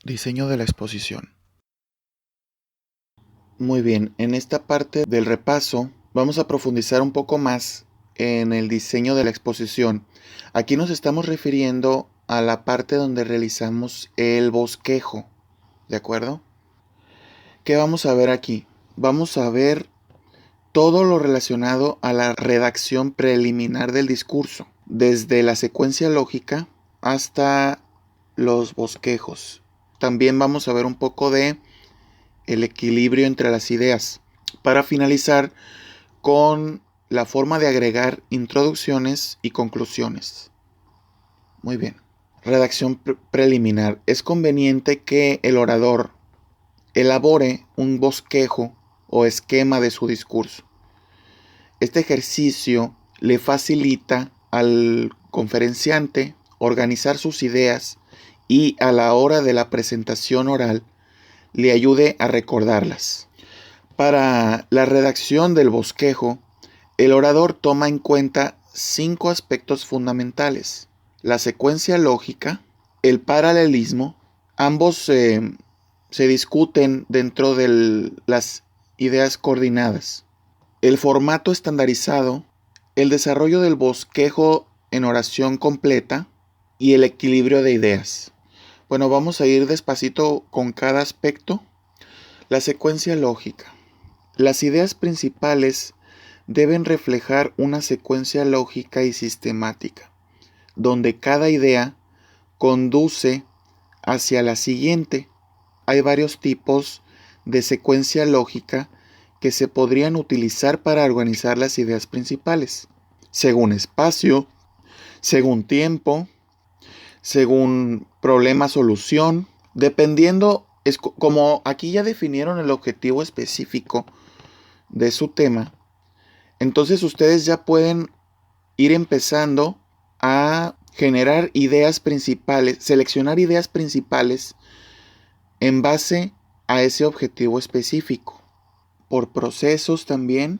Diseño de la exposición. Muy bien, en esta parte del repaso vamos a profundizar un poco más en el diseño de la exposición. Aquí nos estamos refiriendo a la parte donde realizamos el bosquejo, ¿de acuerdo? ¿Qué vamos a ver aquí? Vamos a ver todo lo relacionado a la redacción preliminar del discurso, desde la secuencia lógica hasta los bosquejos. También vamos a ver un poco de el equilibrio entre las ideas, para finalizar con la forma de agregar introducciones y conclusiones. Muy bien. Redacción preliminar. Es conveniente que el orador elabore un bosquejo o esquema de su discurso. Este ejercicio le facilita al conferenciante organizar sus ideas y a la hora de la presentación oral le ayude a recordarlas. Para la redacción del bosquejo, el orador toma en cuenta 5 aspectos fundamentales: la secuencia lógica, el paralelismo, ambos se discuten dentro de las ideas coordinadas, el formato estandarizado, el desarrollo del bosquejo en oración completa y el equilibrio de ideas. Bueno, vamos a ir despacito con cada aspecto. La secuencia lógica. Las ideas principales deben reflejar una secuencia lógica y sistemática, donde cada idea conduce hacia la siguiente. Hay varios tipos de secuencia lógica que se podrían utilizar para organizar las ideas principales, según espacio, según tiempo, según problema-solución, dependiendo, como aquí ya definieron el objetivo específico de su tema, entonces ustedes ya pueden ir empezando a generar ideas principales, seleccionar ideas principales en base a ese objetivo específico. Por procesos también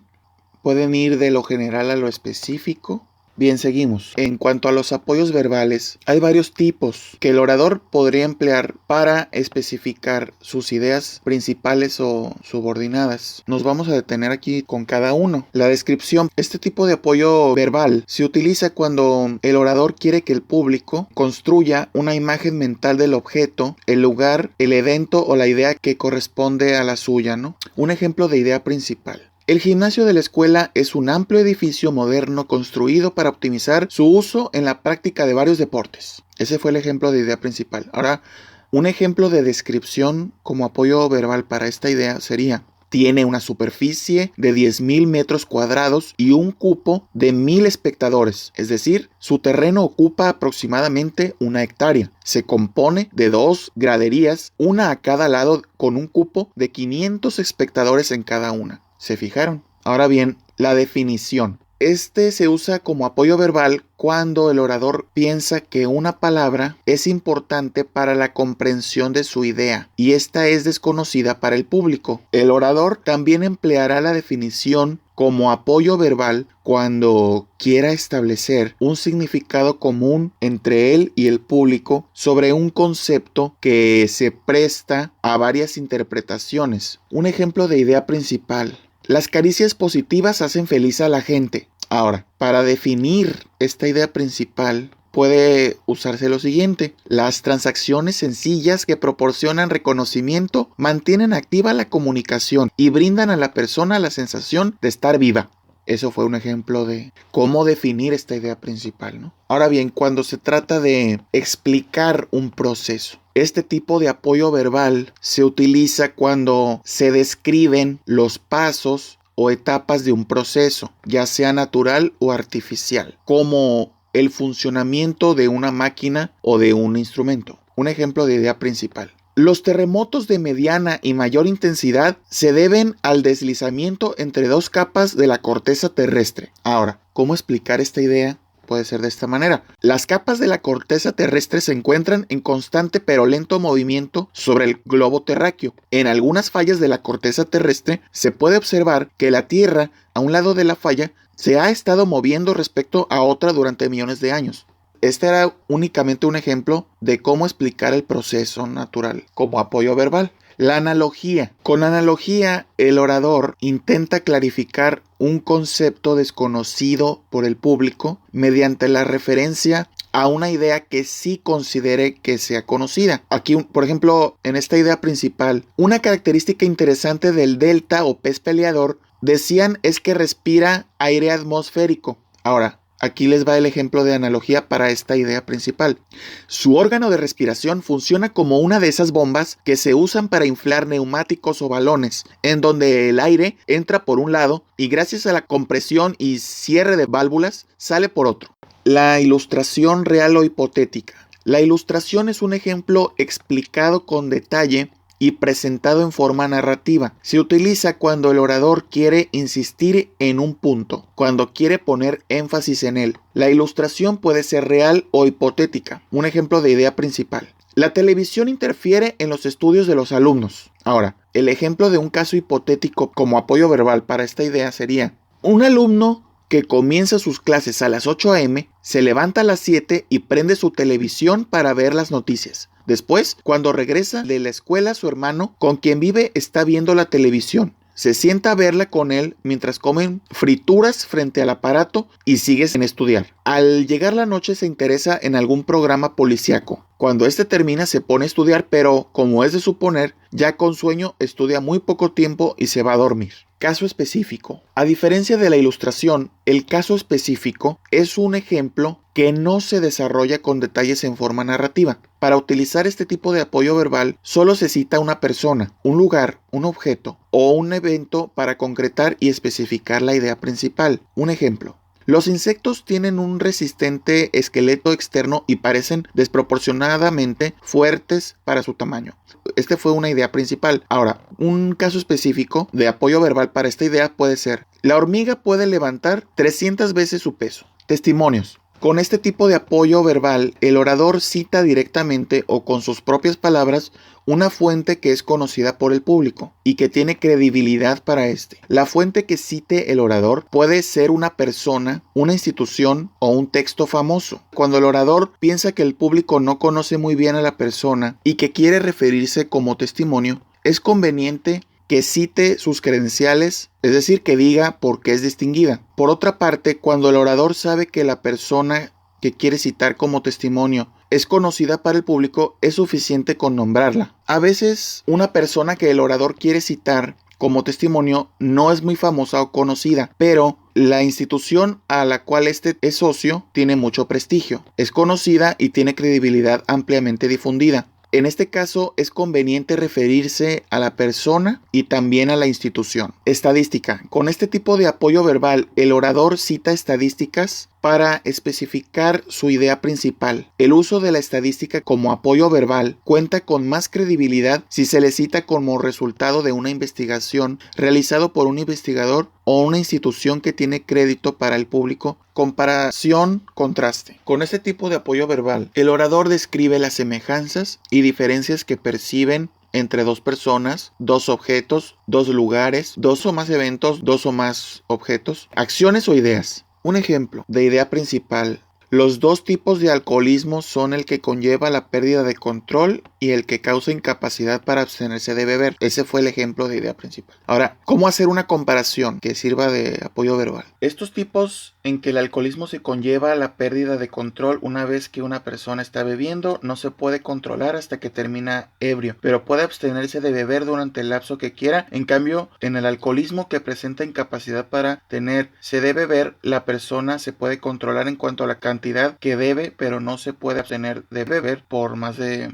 pueden ir de lo general a lo específico. Bien, seguimos. En cuanto a los apoyos verbales, hay varios tipos que el orador podría emplear para especificar sus ideas principales o subordinadas. Nos vamos a detener aquí con cada uno. La descripción. Este tipo de apoyo verbal se utiliza cuando el orador quiere que el público construya una imagen mental del objeto, el lugar, el evento o la idea que corresponde a la suya, ¿no? Un ejemplo de idea principal. El gimnasio de la escuela es un amplio edificio moderno construido para optimizar su uso en la práctica de varios deportes. Ese fue el ejemplo de idea principal. Ahora, un ejemplo de descripción como apoyo verbal para esta idea sería: tiene una superficie de 10,000 metros cuadrados y un cupo de 1,000 espectadores. Es decir, su terreno ocupa aproximadamente 1 hectárea. Se compone de 2 graderías, una a cada lado, con un cupo de 500 espectadores en cada una. ¿Se fijaron? Ahora bien, la definición. Este se usa como apoyo verbal cuando el orador piensa que una palabra es importante para la comprensión de su idea y esta es desconocida para el público. El orador también empleará la definición como apoyo verbal cuando quiera establecer un significado común entre él y el público sobre un concepto que se presta a varias interpretaciones. Un ejemplo de idea principal. Las caricias positivas hacen feliz a la gente. Ahora, para definir esta idea principal, puede usarse lo siguiente: las transacciones sencillas que proporcionan reconocimiento mantienen activa la comunicación y brindan a la persona la sensación de estar viva. Eso fue un ejemplo de cómo definir esta idea principal, ¿no? Ahora bien, cuando se trata de explicar un proceso, este tipo de apoyo verbal se utiliza cuando se describen los pasos o etapas de un proceso, ya sea natural o artificial, como el funcionamiento de una máquina o de un instrumento. Un ejemplo de idea principal. Los terremotos de mediana y mayor intensidad se deben al deslizamiento entre 2 capas de la corteza terrestre. Ahora, ¿cómo explicar esta idea? Puede ser de esta manera. Las capas de la corteza terrestre se encuentran en constante pero lento movimiento sobre el globo terráqueo. En algunas fallas de la corteza terrestre se puede observar que la Tierra, a un lado de la falla, se ha estado moviendo respecto a otra durante millones de años. Este era únicamente un ejemplo de cómo explicar el proceso natural como apoyo verbal. La analogía. Con analogía, el orador intenta clarificar un concepto desconocido por el público mediante la referencia a una idea que sí considere que sea conocida. Aquí, por ejemplo, en esta idea principal, una característica interesante del delta o pez peleador, decían, es que respira aire atmosférico. Ahora, aquí les va el ejemplo de analogía para esta idea principal. Su órgano de respiración funciona como una de esas bombas que se usan para inflar neumáticos o balones, en donde el aire entra por un lado y gracias a la compresión y cierre de válvulas sale por otro. La ilustración real o hipotética. La ilustración es un ejemplo explicado con detalle y presentado en forma narrativa. Se utiliza cuando el orador quiere insistir en un punto, cuando quiere poner énfasis en él. La ilustración puede ser real o hipotética. Un ejemplo de idea principal. La televisión interfiere en los estudios de los alumnos. Ahora, el ejemplo de un caso hipotético como apoyo verbal para esta idea sería: un alumno que comienza sus clases a las 8 a.m., se levanta a las 7 y prende su televisión para ver las noticias. Después, cuando regresa de la escuela, su hermano, con quien vive, está viendo la televisión. Se sienta a verla con él mientras comen frituras frente al aparato y sigue sin estudiar. Al llegar la noche se interesa en algún programa policíaco. Cuando este termina se pone a estudiar, pero como es de suponer, ya con sueño estudia muy poco tiempo y se va a dormir. Caso específico. A diferencia de la ilustración, el caso específico es un ejemplo que no se desarrolla con detalles en forma narrativa. Para utilizar este tipo de apoyo verbal, solo se cita una persona, un lugar, un objeto o un evento para concretar y especificar la idea principal. Un ejemplo. Los insectos tienen un resistente esqueleto externo y parecen desproporcionadamente fuertes para su tamaño. Este fue una idea principal. Ahora, un caso específico de apoyo verbal para esta idea puede ser: la hormiga puede levantar 300 veces su peso. Testimonios. Con este tipo de apoyo verbal, el orador cita directamente o con sus propias palabras una fuente que es conocida por el público y que tiene credibilidad para este. La fuente que cite el orador puede ser una persona, una institución o un texto famoso. Cuando el orador piensa que el público no conoce muy bien a la persona y que quiere referirse como testimonio, es conveniente que cite sus credenciales, es decir, que diga por qué es distinguida. Por otra parte, cuando el orador sabe que la persona que quiere citar como testimonio es conocida para el público, es suficiente con nombrarla. A veces, una persona que el orador quiere citar como testimonio no es muy famosa o conocida, pero la institución a la cual este es socio tiene mucho prestigio, es conocida y tiene credibilidad ampliamente difundida. En este caso es conveniente referirse a la persona y también a la institución. Estadística. Con este tipo de apoyo verbal, el orador cita estadísticas para especificar su idea principal. El uso de la estadística como apoyo verbal cuenta con más credibilidad si se le cita como resultado de una investigación realizado por un investigador o una institución que tiene crédito para el público. Comparación, contraste. Con este tipo de apoyo verbal, el orador describe las semejanzas y diferencias que perciben entre dos personas, dos objetos, dos lugares, dos o más eventos, dos o más objetos, acciones o ideas. Un ejemplo de idea principal. Los dos tipos de alcoholismo son el que conlleva la pérdida de control y el que causa incapacidad para abstenerse de beber. Ese fue el ejemplo de idea principal. Ahora, ¿cómo hacer una comparación que sirva de apoyo verbal? Estos tipos en que el alcoholismo se conlleva la pérdida de control una vez que una persona está bebiendo, no se puede controlar hasta que termina ebrio, pero puede abstenerse de beber durante el lapso que quiera. En cambio, en el alcoholismo que presenta incapacidad para tenerse de beber, la persona se puede controlar en cuanto a la cantidad que debe, pero no se puede abstener de beber por más de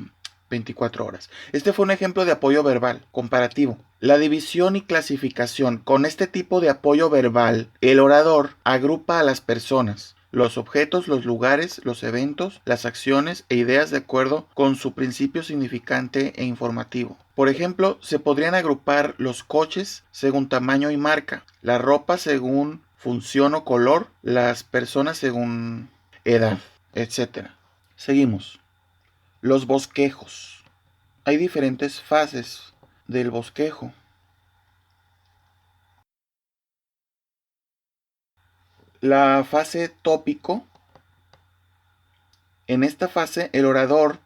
24 horas. Este fue un ejemplo de apoyo verbal comparativo. La división y clasificación. Con este tipo de apoyo verbal, el orador agrupa a las personas, los objetos, los lugares, los eventos, las acciones e ideas de acuerdo con su principio significante e informativo. Por ejemplo, se podrían agrupar los coches según tamaño y marca, la ropa según función o color, las personas según edad, etc. Seguimos. Los bosquejos. Hay diferentes fases del bosquejo. La fase tópico En esta fase, el orador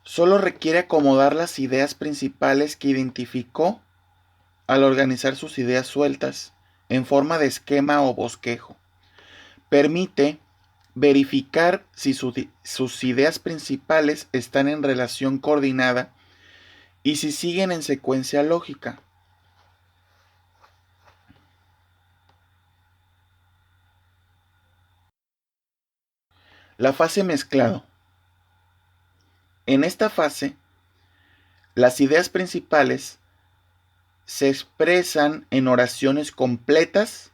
solo requiere acomodar las ideas principales que identificó al organizar sus ideas sueltas en forma de esquema o bosquejo. Permite verificar si sus ideas principales están en relación coordinada y si siguen en secuencia lógica. La fase mezclado. En esta fase, las ideas principales se expresan en oraciones completas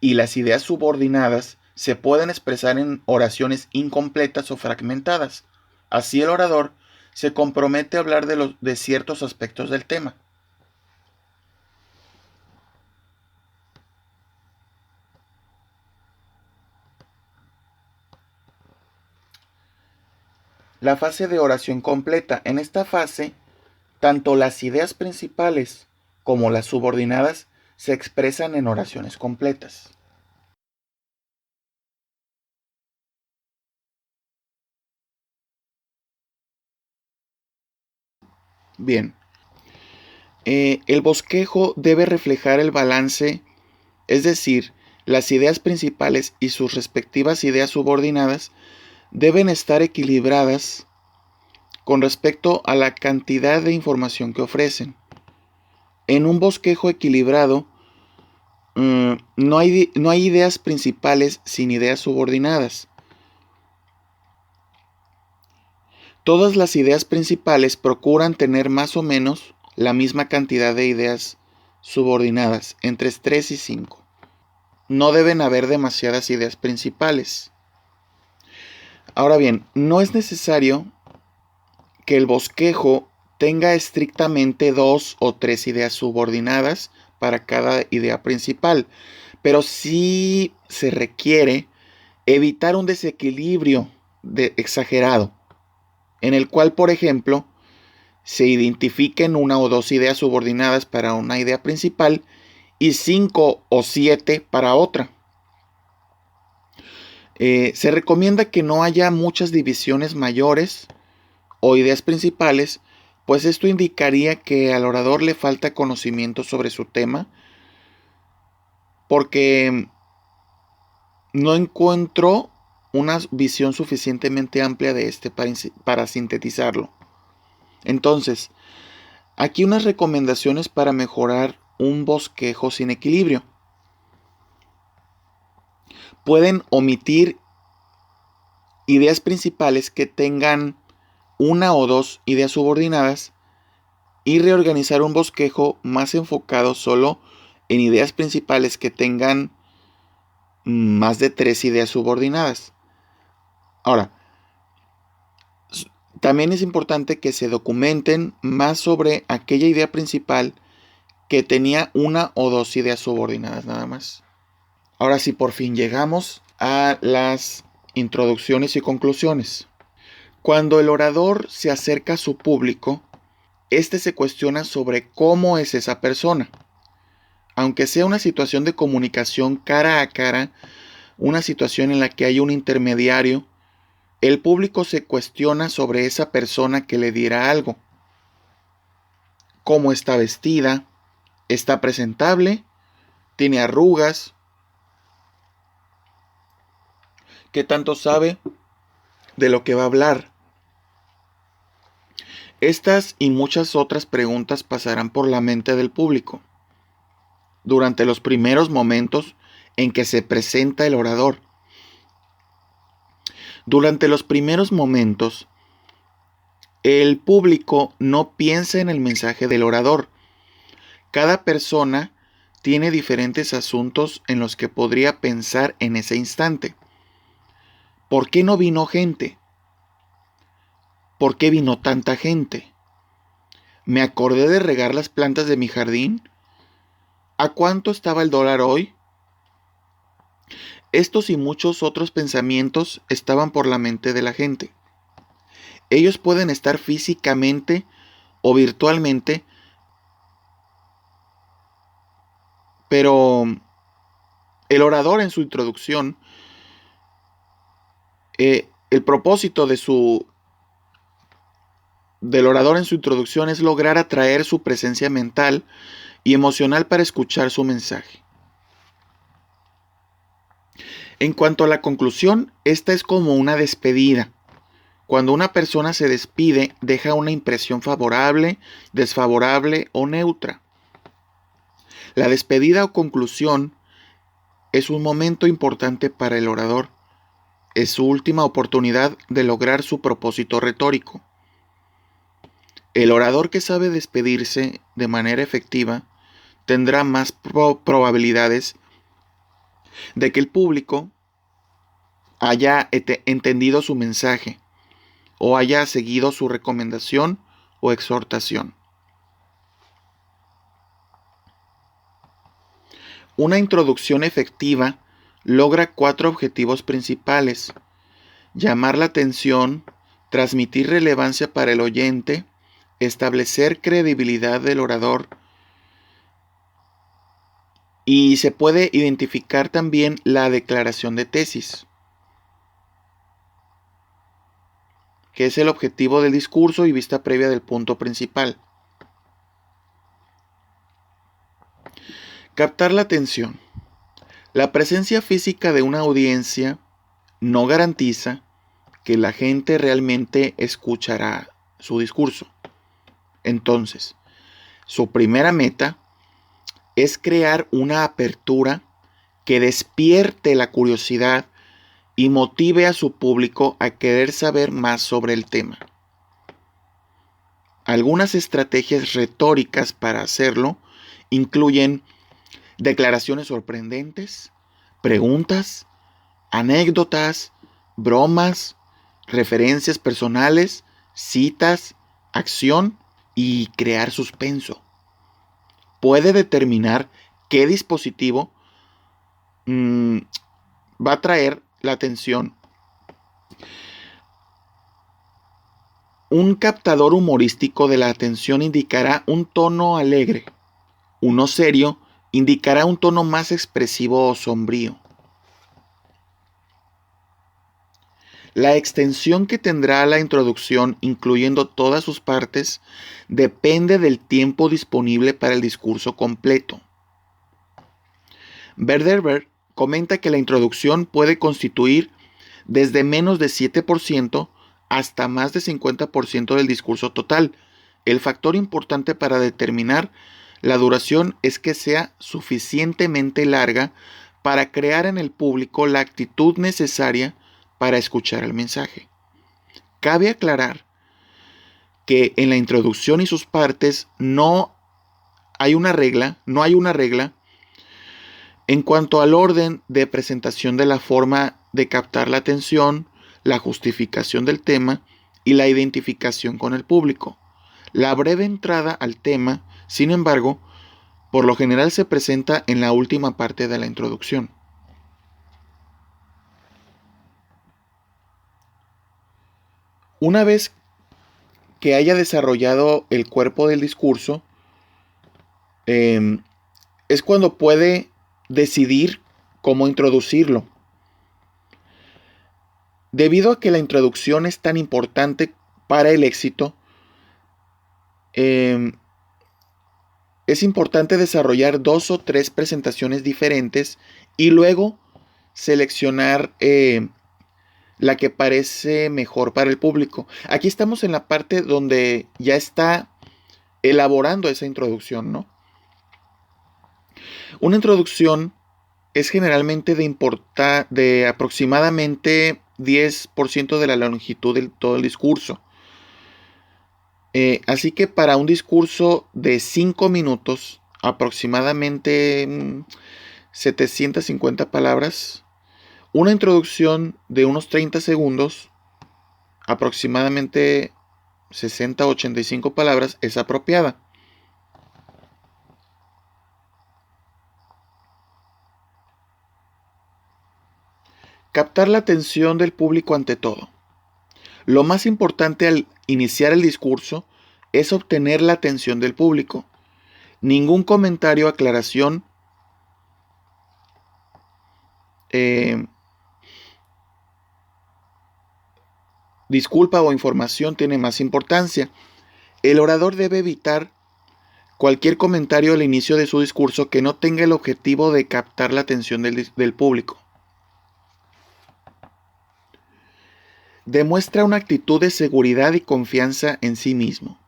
y las ideas subordinadas se pueden expresar en oraciones incompletas o fragmentadas. Así el orador se compromete a hablar de ciertos aspectos del tema. La fase de oración completa. En esta fase, tanto las ideas principales como las subordinadas se expresan en oraciones completas. Bien, el bosquejo debe reflejar el balance, es decir, las ideas principales y sus respectivas ideas subordinadas deben estar equilibradas con respecto a la cantidad de información que ofrecen. En un bosquejo equilibrado, no hay ideas principales sin ideas subordinadas. Todas las ideas principales procuran tener más o menos la misma cantidad de ideas subordinadas, entre 3 y 5. No deben haber demasiadas ideas principales. Ahora bien, no es necesario que el bosquejo tenga estrictamente 2 o 3 ideas subordinadas para cada idea principal, pero sí se requiere evitar un desequilibrio exagerado, en el cual, por ejemplo, se identifiquen 1 o 2 ideas subordinadas para una idea principal y 5 o 7 para otra. Se recomienda que no haya muchas divisiones mayores o ideas principales, pues esto indicaría que al orador le falta conocimiento sobre su tema, porque no encuentro una visión suficientemente amplia de este para sintetizarlo. Entonces, aquí unas recomendaciones para mejorar un bosquejo sin equilibrio. Pueden omitir ideas principales que tengan 1 o 2 ideas subordinadas y reorganizar un bosquejo más enfocado solo en ideas principales que tengan más de 3 ideas subordinadas. Ahora, también es importante que se documenten más sobre aquella idea principal que tenía 1 o 2 ideas subordinadas nada más. Ahora sí, por fin llegamos a las introducciones y conclusiones. Cuando el orador se acerca a su público, este se cuestiona sobre cómo es esa persona. Aunque sea una situación de comunicación cara a cara, una situación en la que hay un intermediario, el público se cuestiona sobre esa persona que le dirá algo. ¿Cómo está vestida? ¿Está presentable? ¿Tiene arrugas? ¿Qué tanto sabe de lo que va a hablar? Estas y muchas otras preguntas pasarán por la mente del público durante los primeros momentos en que se presenta el orador. Durante los primeros momentos, el público no piensa en el mensaje del orador. Cada persona tiene diferentes asuntos en los que podría pensar en ese instante. ¿Por qué no vino gente? ¿Por qué vino tanta gente? ¿Me acordé de regar las plantas de mi jardín? ¿A cuánto estaba el dólar hoy? Estos y muchos otros pensamientos estaban por la mente de la gente. Ellos pueden estar físicamente o virtualmente, pero el orador en su introducción el propósito del orador en su introducción es lograr atraer su presencia mental y emocional para escuchar su mensaje. En cuanto a la conclusión, esta es como una despedida. Cuando una persona se despide, deja una impresión favorable, desfavorable o neutra. La despedida o conclusión es un momento importante para el orador. Es su última oportunidad de lograr su propósito retórico. El orador que sabe despedirse de manera efectiva tendrá más probabilidades de que el público haya entendido su mensaje o haya seguido su recomendación o exhortación. Una introducción efectiva logra 4 objetivos principales: llamar la atención, transmitir relevancia para el oyente, establecer credibilidad del orador, y se puede identificar también la declaración de tesis, que es el objetivo del discurso y vista previa del punto principal. Captar la atención. La presencia física de una audiencia no garantiza que la gente realmente escuchará su discurso. Entonces, su primera meta es crear una apertura que despierte la curiosidad y motive a su público a querer saber más sobre el tema. Algunas estrategias retóricas para hacerlo incluyen declaraciones sorprendentes, preguntas, anécdotas, bromas, referencias personales, citas, acción y crear suspenso. Puede determinar qué dispositivo va a atraer la atención. Un captador humorístico de la atención indicará un tono alegre. Uno serio indicará un tono más expresivo o sombrío. La extensión que tendrá la introducción, incluyendo todas sus partes, depende del tiempo disponible para el discurso completo. Verderber comenta que la introducción puede constituir desde menos de 7% hasta más de 50% del discurso total. El factor importante para determinar la duración es que sea suficientemente larga para crear en el público la actitud necesaria para escuchar el mensaje. Cabe aclarar que en la introducción y sus partes no hay una regla en cuanto al orden de presentación de la forma de captar la atención, la justificación del tema y la identificación con el público. La breve entrada al tema, sin embargo, por lo general se presenta en la última parte de la introducción. Una vez que haya desarrollado el cuerpo del discurso, es cuando puede decidir cómo introducirlo. Debido a que la introducción es tan importante para el éxito, es importante desarrollar 2 o 3 presentaciones diferentes y luego seleccionar la que parece mejor para el público. Aquí estamos en la parte donde ya está elaborando esa introducción, ¿no? Una introducción es generalmente de aproximadamente 10% de la longitud de todo el discurso. Así que para un discurso de 5 minutos, aproximadamente 750 palabras, una introducción de unos 30 segundos, aproximadamente 60 o 85 palabras, es apropiada. Captar la atención del público ante todo. Lo más importante al iniciar el discurso es obtener la atención del público. Ningún comentario o aclaración disculpa o información tiene más importancia. El orador debe evitar cualquier comentario al inicio de su discurso que no tenga el objetivo de captar la atención del público. Demuestra una actitud de seguridad y confianza en sí mismo,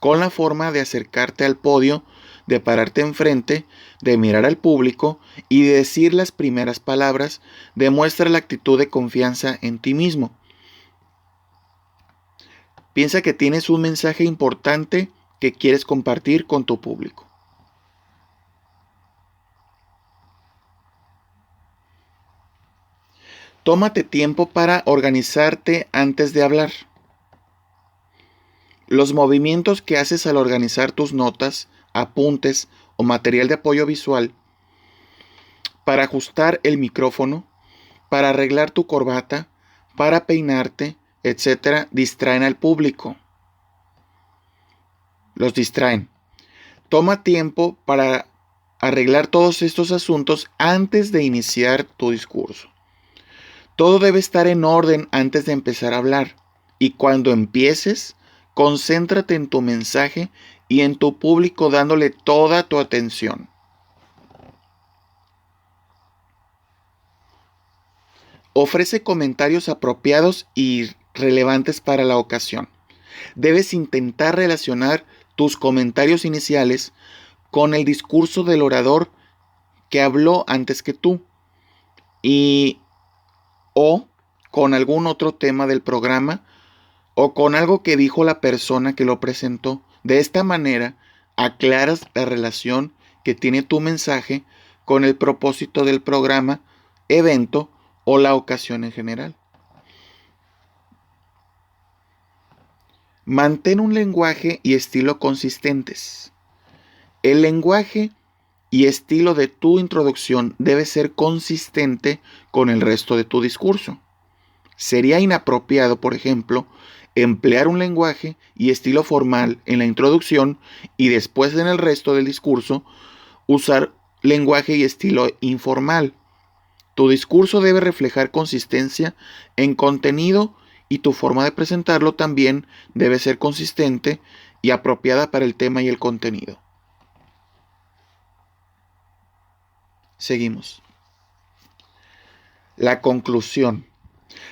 con la forma de acercarte al podio, de pararte enfrente, de mirar al público y de decir las primeras palabras. Demuestra la actitud de confianza en ti mismo. Piensa que tienes un mensaje importante que quieres compartir con tu público. Tómate tiempo para organizarte antes de hablar. Los movimientos que haces al organizar tus notas, apuntes o material de apoyo visual, para ajustar el micrófono, para arreglar tu corbata, para peinarte, etc., distraen al público. Los distraen. Toma tiempo para arreglar todos estos asuntos antes de iniciar tu discurso. Todo debe estar en orden antes de empezar a hablar. Y cuando empieces, concéntrate en tu mensaje y en tu público dándole toda tu atención. Ofrece comentarios apropiados y relevantes para la ocasión. Debes intentar relacionar tus comentarios iniciales con el discurso del orador que habló antes que tú o con algún otro tema del programa o con algo que dijo la persona que lo presentó. De esta manera, aclaras la relación que tiene tu mensaje con el propósito del programa, evento o la ocasión en general. Mantén un lenguaje y estilo consistentes. El lenguaje y estilo de tu introducción debe ser consistente con el resto de tu discurso. Sería inapropiado, por ejemplo, emplear un lenguaje y estilo formal en la introducción y después en el resto del discurso usar lenguaje y estilo informal. Tu discurso debe reflejar consistencia en contenido y tu forma de presentarlo también debe ser consistente y apropiada para el tema y el contenido. Seguimos. La conclusión.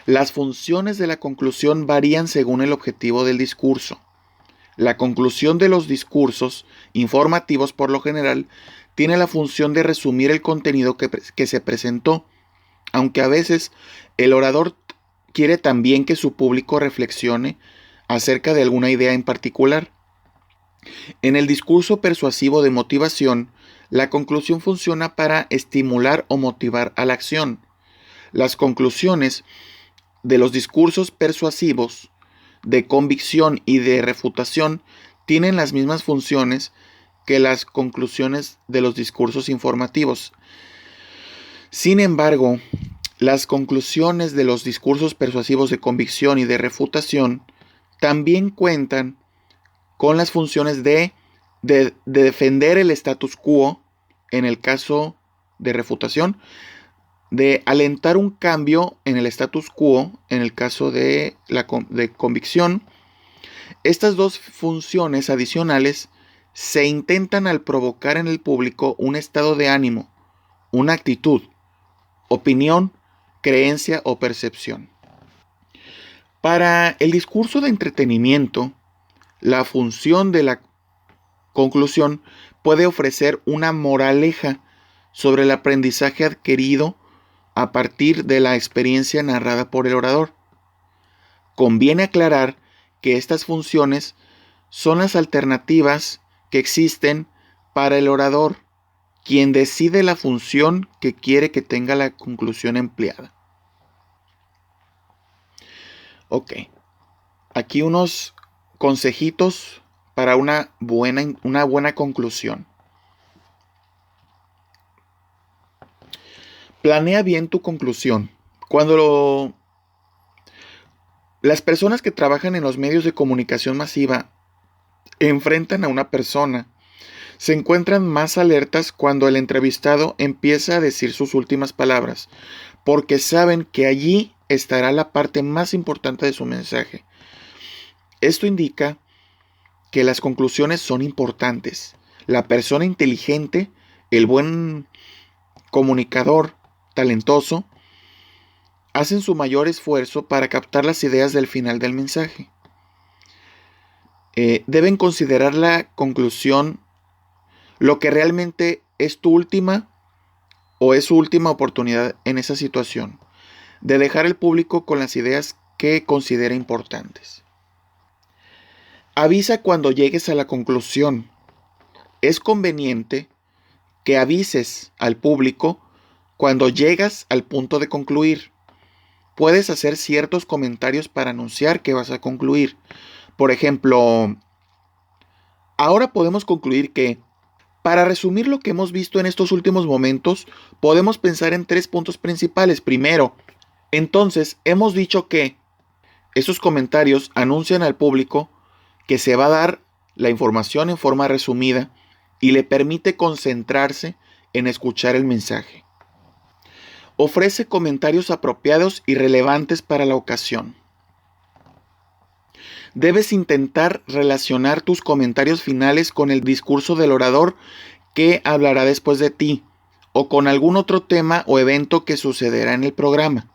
Las funciones de la conclusión varían según el objetivo del discurso. La conclusión de los discursos informativos, por lo general, tiene la función de resumir el contenido que se presentó, aunque a veces el orador quiere también que su público reflexione acerca de alguna idea en particular. En el discurso persuasivo de motivación, la conclusión funciona para estimular o motivar a la acción. Las conclusiones de los discursos persuasivos, de convicción y de refutación tienen las mismas funciones que las conclusiones de los discursos informativos. Sin embargo, las conclusiones de los discursos persuasivos de convicción y de refutación también cuentan con las funciones de defender el status quo en el caso de refutación, de alentar un cambio en el status quo en el caso de convicción. Estas dos funciones adicionales se intentan al provocar en el público un estado de ánimo, una actitud, opinión, creencia o percepción. Para el discurso de entretenimiento, la función de la conclusión puede ofrecer una moraleja sobre el aprendizaje adquirido a partir de la experiencia narrada por el orador. Conviene aclarar que estas funciones son las alternativas que existen para el orador, quien decide la función que quiere que tenga la conclusión empleada. Ok, aquí unos consejitos para una buena conclusión. Planea bien tu conclusión. Las personas que trabajan en los medios de comunicación masiva enfrentan a una persona, se encuentran más alertas cuando el entrevistado empieza a decir sus últimas palabras, porque saben que allí estará la parte más importante de su mensaje. Esto indica que las conclusiones son importantes. La persona inteligente, el buen comunicador, talentoso, hacen su mayor esfuerzo para captar las ideas del final del mensaje. Deben considerar la conclusión lo que realmente es tu última o es su última oportunidad en esa situación, de dejar al público con las ideas que considera importantes. Avisa cuando llegues a la conclusión. Es conveniente que avises al público cuando llegas al punto de concluir. Puedes hacer ciertos comentarios para anunciar que vas a concluir. Por ejemplo, ahora podemos concluir que, para resumir lo que hemos visto en estos últimos momentos, podemos pensar en 3 puntos principales. Primero, entonces hemos dicho que esos comentarios anuncian al público que se va a dar la información en forma resumida y le permite concentrarse en escuchar el mensaje. Ofrece comentarios apropiados y relevantes para la ocasión. Debes intentar relacionar tus comentarios finales con el discurso del orador que hablará después de ti, o con algún otro tema o evento que sucederá en el programa.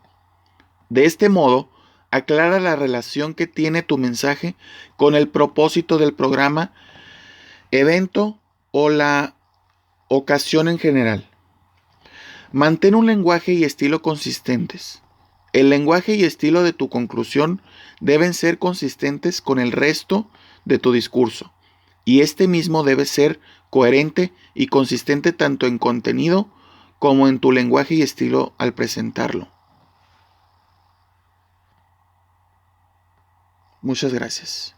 De este modo, aclara la relación que tiene tu mensaje con el propósito del programa, evento o la ocasión en general. Mantén un lenguaje y estilo consistentes. El lenguaje y estilo de tu conclusión deben ser consistentes con el resto de tu discurso, y este mismo debe ser coherente y consistente tanto en contenido como en tu lenguaje y estilo al presentarlo. Muchas gracias.